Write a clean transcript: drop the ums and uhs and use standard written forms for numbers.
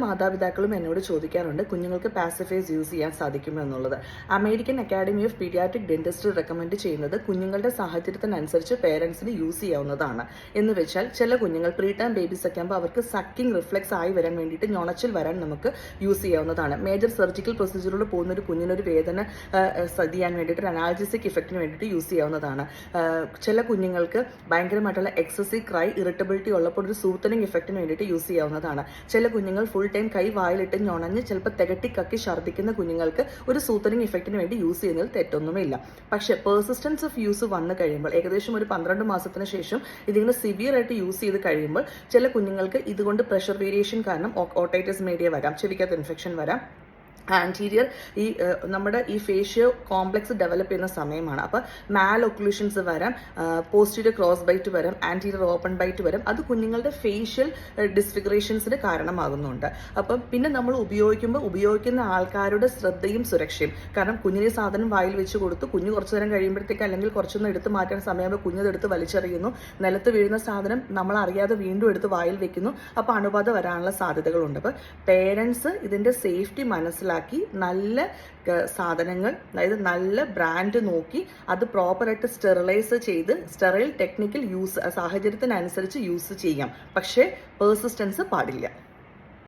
മാതാപിതാക്കളും എന്നോട് ചോദിക്കാറുണ്ട് കുഞ്ഞുങ്ങൾക്ക് പാസിഫൈസ് യൂസ് ചെയ്യാൻ സാധിക്കുമോ എന്നുള്ളത്. American academy of paediatric dentist recommend ചെയ്യുന്നത് കുഞ്ഞുങ്ങളുടെ സാഹചര്യത്തിനനുസരിച്ച് പേരൻസിന് യൂസ് ചെയ്യാവുന്നതാണ്. എന്ന് വെച്ചാൽ ചില കുഞ്ഞുങ്ങൾ പ്രീ ടൈം ബേബീസ് ഒക്കെ ആകുമ്പോൾ അവർക്ക് സക്കിംഗ് റിഫ്ലെക്സ് ആയി വരാൻ വേണ്ടിയിട്ട് ഞൊണച്ചിൽ വരാൻ നമുക്ക് യൂസ് ചെയ്യാവുന്നതാണ്. മേജർ സർജിക്കൽ പ്രൊസീജിയറിലൂടെ പോകുന്ന ഒരു കുഞ്ഞിനൊരു വേദന ചെയ്യാൻ വേണ്ടിയിട്ട് ഒരു അനാൽജസിക് ഇഫക്റ്റിന് വേണ്ടിയിട്ട് യൂസ് ചെയ്യാവുന്നതാണ്. ചില കുഞ്ഞുങ്ങൾക്ക് ഭയങ്കരമായിട്ടുള്ള എക്സസീവ് ക്രൈ ഇറിറ്റബിലിറ്റി ഉള്ളപ്പോൾ ഒരു സൂത്തനിങ് ഇഫക്റ്റിന് വേണ്ടിയിട്ട് യൂസ് ചെയ്യാവുന്നതാണ്. ചില കുഞ്ഞുങ്ങൾ ഫുൾ ടൈം കൈ വായിലിട്ട് ഞൊണഞ്ഞ് ചിലപ്പോൾ തികട്ടി കക്കി ഛർദ്ദിക്കുന്ന കുഞ്ഞുങ്ങൾക്ക് ഒരു സൂത്തനിങ് ഇഫക്റ്റിന് വേണ്ടി യൂസ് ചെയ്യുന്നതിൽ തെറ്റൊന്നുമില്ല. പക്ഷേ പെർസിസ്റ്റൻസ് ഓഫ് യൂസ് വന്നു കഴിയുമ്പോൾ ഏകദേശം ഒരു 12 മാസത്തിന് ശേഷം ഇതിങ്ങനെ സിവിയർ ആയിട്ട് യൂസ് ചെയ്ത് കഴിയുമ്പോൾ ചില കുഞ്ഞുങ്ങൾക്ക് ഇതുകൊണ്ട് പ്രഷർ വേരിയേഷൻ കാരണം ഓട്ടൈറ്റിസ് മീഡിയ വരാം, ചെവിക്കകത്ത് ഇൻഫെക്ഷൻ വരാം. ആൻറ്റീരിയർ നമ്മുടെ ഈ ഫേഷ്യോ കോംപ്ലക്സ് ഡെവലപ്പ് ചെയ്യുന്ന സമയമാണ്. അപ്പോൾ മാൽ ഒക്ലൂഷൻസ് വരാം, പോസ്റ്റീരിയർ ക്രോസ് ബൈറ്റ് വരാം, ആൻറ്റീരിയർ ഓപ്പൺ ബൈറ്റ് വരാം. അത് കുഞ്ഞുങ്ങളുടെ ഫേഷ്യൽ ഡിസ്ഫിഗറേഷൻസിന് കാരണമാകുന്നുണ്ട്. അപ്പം പിന്നെ നമ്മൾ ഉപയോഗിക്കുന്ന ആൾക്കാരുടെ ശ്രദ്ധയും സുരക്ഷയും. കാരണം കുഞ്ഞിനെ സാധനം വായിൽ വെച്ച് കൊടുത്തു, കുഞ്ഞ് കുറച്ചു നേരം കഴിയുമ്പോഴത്തേക്ക് അല്ലെങ്കിൽ കുറച്ചൊന്നും എടുത്ത് മാറ്റാൻ സമയമാകുമ്പോൾ കുഞ്ഞതെടുത്ത് വലിച്ചെറിയുന്നു, നിലത്ത് വീഴുന്ന സാധനം നമ്മൾ അറിയാതെ വീണ്ടും എടുത്ത് വായിൽ വെക്കുന്നു. അപ്പോൾ അണുബാധ വരാനുള്ള സാധ്യതകളുണ്ട്. അപ്പോൾ പേരൻസ് ഇതിൻ്റെ സേഫ്റ്റി മനസ്സിലാക്കി നല്ല സാധനങ്ങൾ, അതായത് നല്ല ബ്രാൻഡ് നോക്കി അത് പ്രോപ്പറായിട്ട് സ്റ്റെറിലൈസ് ചെയ്ത് സ്റ്റെറൈൽ ടെക്നിക്കൽ യൂസ് സാഹചര്യത്തിനനുസരിച്ച് യൂസ് ചെയ്യാം. പക്ഷേ പെർസിസ്റ്റൻസ് പാടില്ല.